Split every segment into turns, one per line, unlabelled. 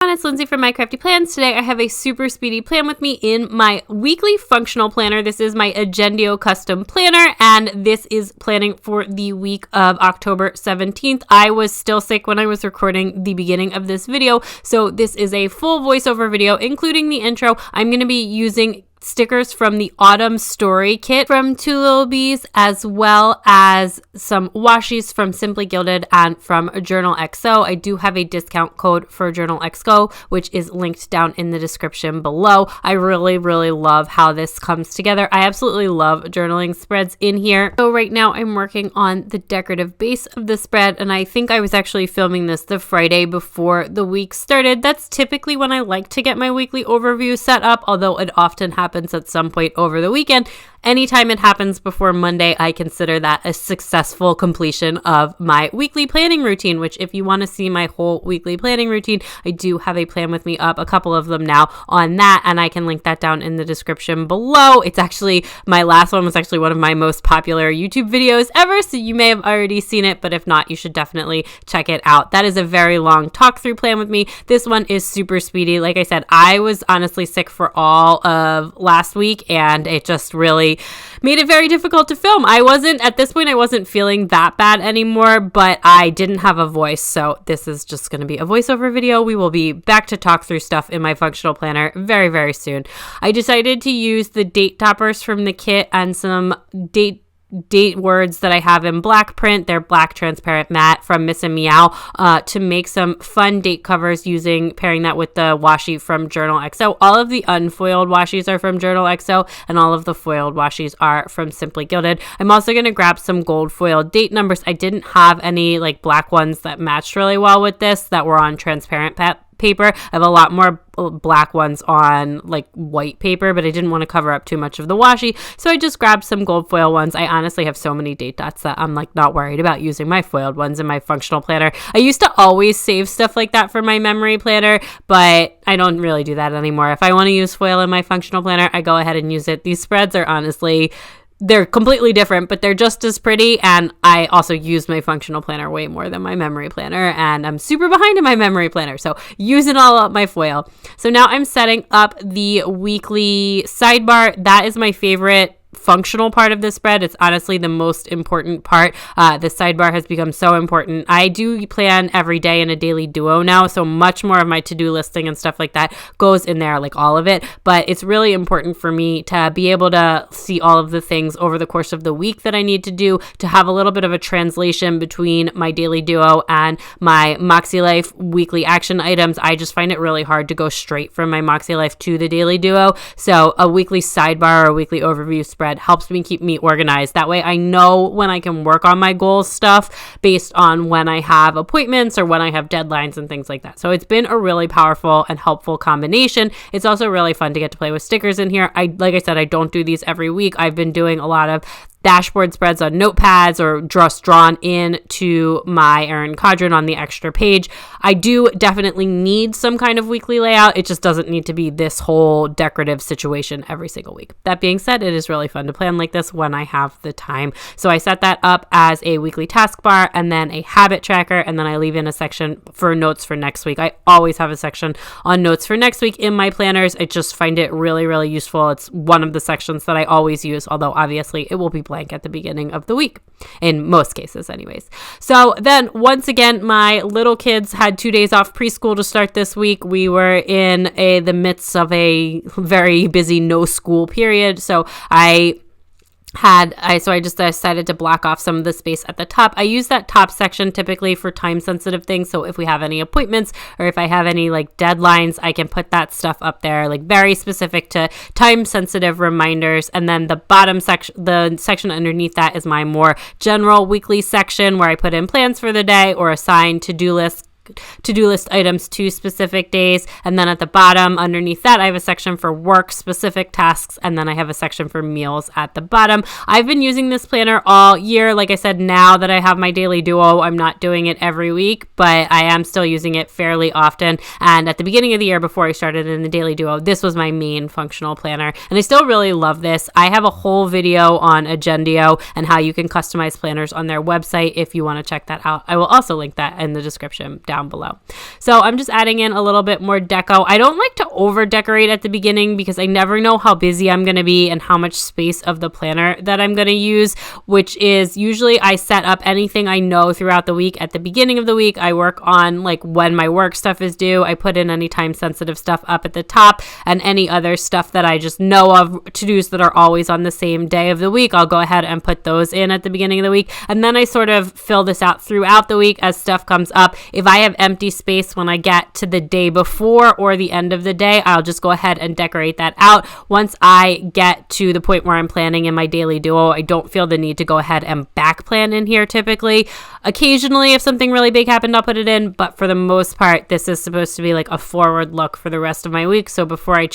It's Lindsay from My Crafty Plans. Today I have a super speedy plan with me in my weekly functional planner. This is my Agendio custom planner, and this is planning for the week of October 17th. I was still sick when I was recording the beginning of this video, so this is a full voiceover video, including the intro. I'm going to be using stickers from the Autumn Story Kit from Two Lil Bees, as well as some washies from Simply Gilded and from Journal XO. I do have a discount code for Journal XO, which is linked down in the description below. I really love how this comes together. I absolutely love journaling spreads in here. So right now I'm working on the decorative base of the spread, and I think I was actually filming this the Friday before the week started. That's typically when I like to get my weekly overview set up, although it often happens at some point over the weekend. Anytime it happens before Monday, I consider that a successful completion of my weekly planning routine, which if you want to see my whole weekly planning routine, I do have a plan with me up, a couple of them now on that, and I can link that down in the description below. It's actually, my last one was actually one of my most popular YouTube videos ever, so you may have already seen it, but if not, you should definitely check it out. That is a very long talk through plan with me. This one is super speedy. Like I said, I was honestly sick for all of last week, and it just really made it very difficult to film. At this point, I wasn't feeling that bad anymore, but I didn't have a voice, so this is just going to be a voiceover video. We will be back to talk through stuff in my functional planner very soon. I decided to use the date toppers from the kit and some date words that I have in black print. They're black transparent matte from Miss and Meow to make some fun date covers pairing that with the washi from Journal XO. All of the unfoiled washies are from Journal XO, and all of the foiled washies are from Simply Gilded. I'm also going to grab some gold foiled date numbers. I didn't have any like black ones that matched really well with this that were on transparent paper. I have a lot more black ones on like white paper, but I didn't want to cover up too much of the washi, so I just grabbed some gold foil ones. I honestly have so many date dots that I'm like not worried about using my foiled ones in my functional planner. I used to always save stuff like that for my memory planner, but I don't really do that anymore. If I want to use foil in my functional planner, I go ahead and use it. These spreads are honestly, they're completely different, but they're just as pretty, and I also use my functional planner way more than my memory planner, and I'm super behind in my memory planner, so using all up my foil. So now I'm setting up the weekly sidebar. That is my favorite functional part of the spread. It's honestly the most important part. The sidebar has become so important. I do plan every day in a daily duo now, so much more of my to-do listing and stuff like that goes in there, like all of it, but it's really important for me to be able to see all of the things over the course of the week that I need to do, to have a little bit of a translation between my daily duo and my Moxie Life weekly action items. I just find it really hard to go straight from my Moxie Life to the daily duo, so a weekly sidebar or a weekly overview spread helps me keep me organized. That way I know when I can work on my goals stuff based on when I have appointments or when I have deadlines and things like that. So it's been a really powerful and helpful combination. It's also really fun to get to play with stickers in here. Like I said, I don't do these every week. I've been doing a lot of dashboard spreads on notepads or just drawn into my Erin Cadron on the extra page. I do definitely need some kind of weekly layout. It just doesn't need to be this whole decorative situation every single week. That being said, it is really fun to plan like this when I have the time. So I set that up as a weekly taskbar and then a habit tracker, and then I leave in a section for notes for next week. I always have a section on notes for next week in my planners. I just find it really useful. It's one of the sections that I always use, although obviously it will be blank at the beginning of the week, in most cases anyways. So then once again, my little kids had 2 days off preschool to start this week. We were in the midst of a very busy no school period, so I just decided to block off some of the space at the top. I use that top section typically for time sensitive things. So if we have any appointments or if I have any like deadlines, I can put that stuff up there, like very specific to time sensitive reminders. And then the bottom section, the section underneath that, is my more general weekly section where I put in plans for the day or assign to-do list items to specific days. And then at the bottom underneath that, I have a section for work specific tasks, and then I have a section for meals at the bottom. I've been using this planner all year. Like I said, now that I have my daily duo, I'm not doing it every week, but I am still using it fairly often. And at the beginning of the year, before I started in the daily duo, this was my main functional planner, and I still really love this. I have a whole video on Agendio and how you can customize planners on their website if you want to check that out. I will also link that in the description down down below. So I'm just adding in a little bit more deco. I don't like to over decorate at the beginning because I never know how busy I'm going to be and how much space of the planner that I'm going to use, which is usually I set up anything I know throughout the week at the beginning of the week. I work on like when my work stuff is due. I put in any time sensitive stuff up at the top, and any other stuff that I just know of, to-dos that are always on the same day of the week, I'll go ahead and put those in at the beginning of the week. And then I sort of fill this out throughout the week as stuff comes up. If I have empty space when I get to the day before or the end of the day, I'll just go ahead and decorate that out. Once I get to the point where I'm planning in my daily duo, I don't feel the need to go ahead and back plan in here typically. Occasionally, if something really big happened, I'll put it in, but for the most part, this is supposed to be like a forward look for the rest of my week. So before I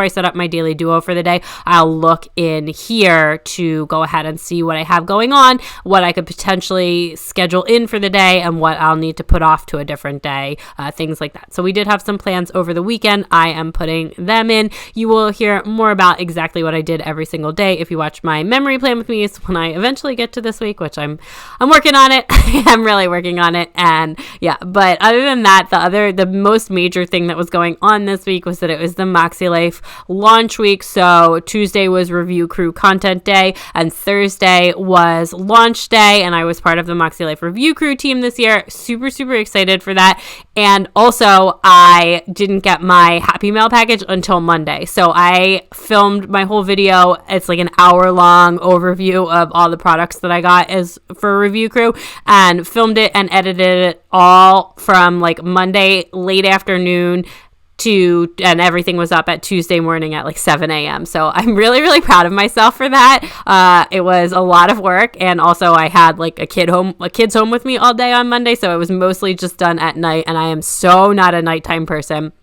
set up my daily duo for the day, I'll look in here to go ahead and see what I have going on, what I could potentially schedule in for the day, and what I'll need to put off to a different day, things like that. So we did have some plans over the weekend. I am putting them in. You will hear more about exactly what I did every single day if you watch my memory plan with me when I eventually get to this week, which I'm working on it. I'm really working on it. And yeah, but other than that, the most major thing that was going on this week was that it was the Moxie Life launch week. So Tuesday was review crew content day, and Thursday was launch day, and I was part of the Moxie Life review crew team this year. Super, super excited for that. And also, I didn't get my Happy Mail package until Monday. So I filmed my whole video. It's like an hour-long overview of all the products that I got as for review crew, and filmed it and edited it all from like Monday late afternoon and everything was up at Tuesday morning at like 7 a.m. So I'm really, really proud of myself for that. It was a lot of work, and also I had like a kid's home with me all day on Monday, so it was mostly just done at night, and I am so not a nighttime person.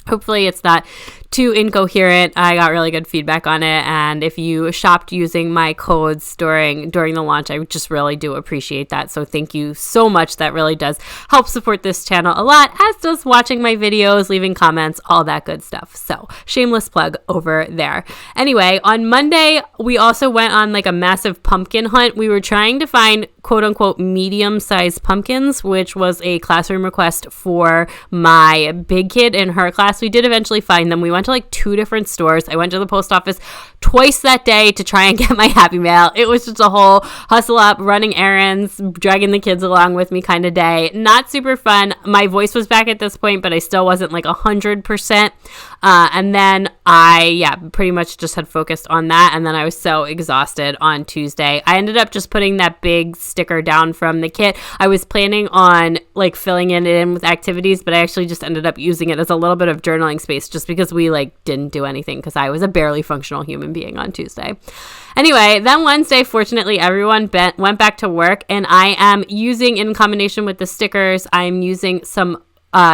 Hopefully it's not too incoherent. I got really good feedback on it, and if you shopped using my codes during the launch, I just really do appreciate that. So thank you so much. That really does help support this channel a lot, as does watching my videos, leaving comments, all that good stuff. So shameless plug over there. Anyway, on Monday, we also went on like a massive pumpkin hunt. We were trying to find quote unquote medium-sized pumpkins, which was a classroom request for my big kid in her class. We did eventually find them. We went to like 2 different stores. I went to the post office twice that day to try and get my Happy Mail. It was just a whole hustle up, running errands, dragging the kids along with me kind of day. Not super fun. My voice was back at this point, but I still wasn't like 100%. And then I pretty much just had focused on that. And then I was so exhausted on Tuesday. I ended up just putting that big sticker down from the kit. I was planning on like filling it in with activities, but I actually just ended up using it as a little bit of journaling space just because we like didn't do anything because I was a barely functional human being on Tuesday. Anyway, then Wednesday, fortunately, everyone went back to work, and I am using, in combination with the stickers, I'm using some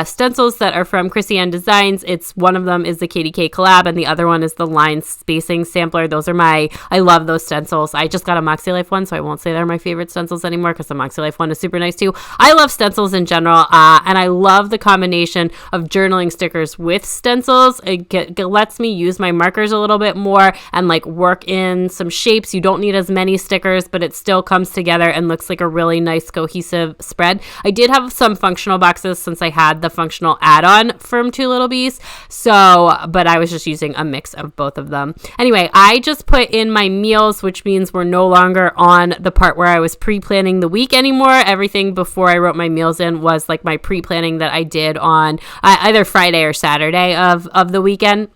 stencils that are from Chrissy Ann Designs. One of them is the KDK collab, and the other one is the line spacing sampler. I love those stencils. I just got a Moxie Life one, so I won't say they're my favorite stencils anymore because the Moxie Life one is super nice too. I love stencils in general, and I love the combination of journaling stickers with stencils. It lets me use my markers a little bit more and like work in some shapes. You don't need as many stickers, but it still comes together and looks like a really nice cohesive spread. I did have some functional boxes since I had the functional add-on from Two Lil Bees, but I was just using a mix of both of them. Anyway, I just put in my meals, which means we're no longer on the part where I was pre-planning the week anymore. Everything before I wrote my meals in was like my pre-planning that I did on either Friday or Saturday of the weekend.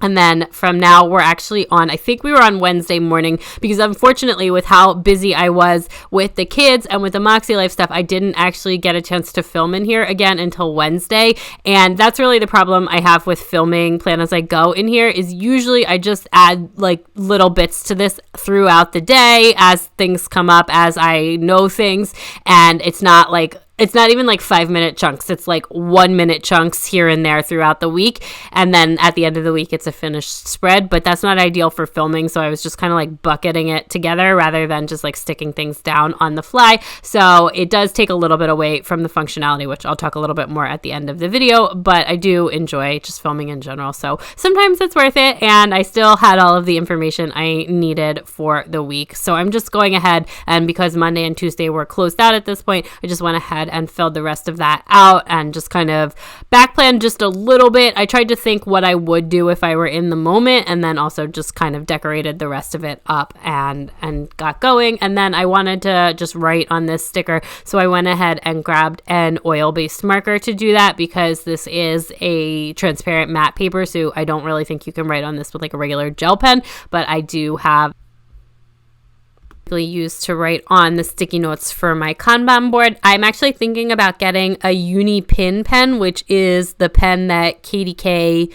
And then from now, we're actually on, I think we were on Wednesday morning, because unfortunately with how busy I was with the kids and with the Moxie Life stuff, I didn't actually get a chance to film in here again until Wednesday. And that's really the problem I have with filming Plan As I Go in here, is usually I just add like little bits to this throughout the day as things come up, as I know things. And it's not even like 5-minute chunks. It's like 1-minute chunks here and there throughout the week. And then at the end of the week, it's a finished spread. But that's not ideal for filming. So I was just kind of like bucketing it together rather than just like sticking things down on the fly. So it does take a little bit away from the functionality, which I'll talk a little bit more at the end of the video. But I do enjoy just filming in general. So sometimes it's worth it. And I still had all of the information I needed for the week. So I'm just going ahead, and because Monday and Tuesday were closed out at this point, I just went ahead and filled the rest of that out and just kind of back planned just a little bit. I tried to think what I would do if I were in the moment, and then also just kind of decorated the rest of it up and got going. And then I wanted to just write on this sticker, so I went ahead and grabbed an oil-based marker to do that, because this is a transparent matte paper, so I don't really think you can write on this with like a regular gel pen, but I do have used to write on the sticky notes for my Kanban board. I'm actually thinking about getting a uni pin pen, which is the pen that Katie K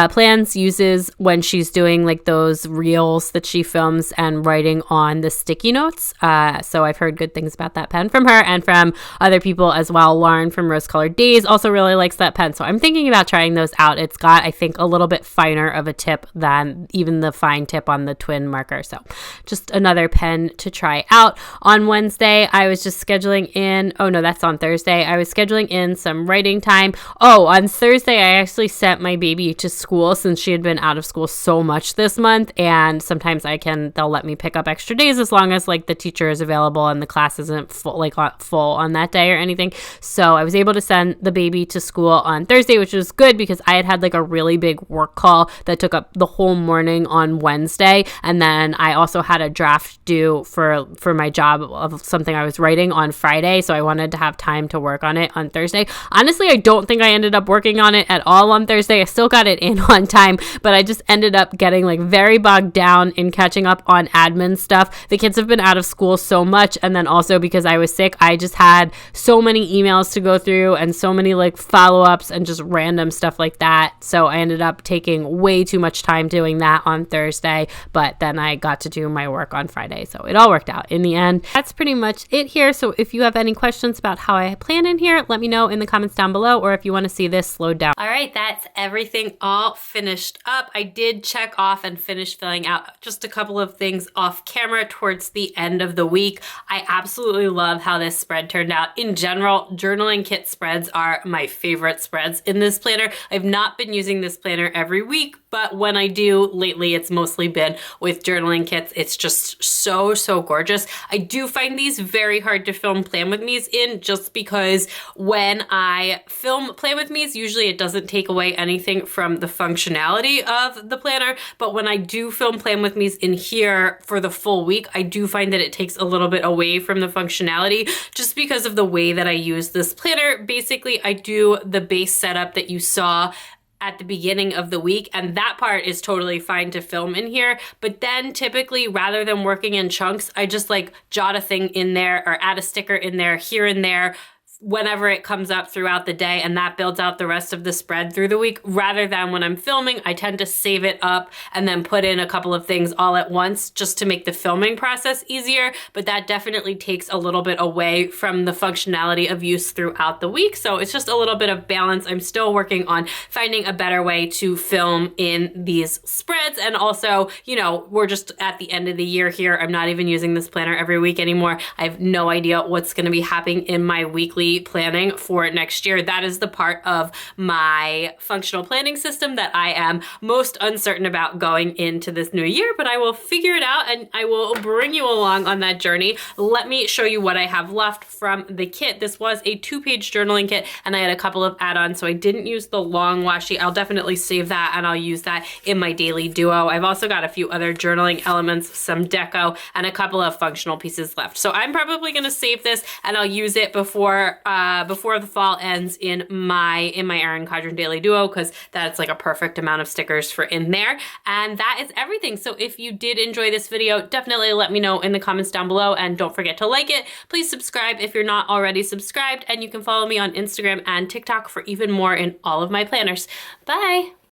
Plans uses when she's doing like those reels that she films and writing on the sticky notes. So I've heard good things about that pen from her and from other people as well. Lauren from Rose Colored Days also really likes that pen. So I'm thinking about trying those out. It's got, I think, a little bit finer of a tip than even the fine tip on the twin marker. So just another pen to try out. On Wednesday, I was just scheduling in, oh no, that's on Thursday. I was scheduling in some writing time. Oh, on Thursday, I actually sent my baby to school since she had been out of school so much this month, and sometimes they'll let me pick up extra days as long as like the teacher is available and the class isn't full on that day or anything. So I was able to send the baby to school on Thursday, which was good because I had like a really big work call that took up the whole morning on Wednesday, and then I also had a draft due for my job of something I was writing on Friday, so I wanted to have time to work on it on Thursday. Honestly, I don't think I ended up working on it at all on Thursday. I still got it in on time, but I just ended up getting like very bogged down in catching up on admin stuff. The kids have been out of school so much, and then also because I was sick, I just had so many emails to go through and so many like follow-ups and just random stuff like that. So I ended up taking way too much time doing that on Thursday, but then I got to do my work on Friday. So it all worked out in the end. That's pretty much it here. So if you have any questions about how I plan in here, let me know in the comments down below, or if you want to see this slowed down. All right, that's everything all finished up. I did check off and finish filling out just a couple of things off camera towards the end of the week. I absolutely love how this spread turned out. In general, journaling kit spreads are my favorite spreads in this planner. I've not been using this planner every week, but when I do lately, it's mostly been with journaling kits. It's just so gorgeous. I do find these very hard to film Plan With Me's in, just because when I film Plan With Me's, usually it doesn't take away anything from the functionality of the planner, but when I do film Plan With Me's in here for the full week, I do find that it takes a little bit away from the functionality just because of the way that I use this planner. Basically, I do the base setup that you saw at the beginning of the week, and that part is totally fine to film in here. But then typically, rather than working in chunks, I just like jot a thing in there or add a sticker in there here and there whenever it comes up throughout the day, and that builds out the rest of the spread through the week. Rather than when I'm filming, I tend to save it up and then put in a couple of things all at once just to make the filming process easier, but that definitely takes a little bit away from the functionality of use throughout the week. So it's just a little bit of balance. I'm still working on finding a better way to film in these spreads, and also, you know, we're just at the end of the year here. I'm not even using this planner every week anymore. I have no idea what's going to be happening in my weekly planning for next year. That is the part of my functional planning system that I am most uncertain about going into this new year, but I will figure it out and I will bring you along on that journey. Let me show you what I have left from the kit. This was a 2-page journaling kit, and I had a couple of add-ons, so I didn't use the long washi. I'll definitely save that and I'll use that in my daily duo. I've also got a few other journaling elements, some deco, and a couple of functional pieces left. So I'm probably going to save this and I'll use it before the fall ends in my Erin Condren Daily Duo, because that's like a perfect amount of stickers for in there. And that is everything. So if you did enjoy this video, definitely let me know in the comments down below, and don't forget to like it. Please subscribe if you're not already subscribed, and you can follow me on Instagram and TikTok for even more in all of my planners. Bye!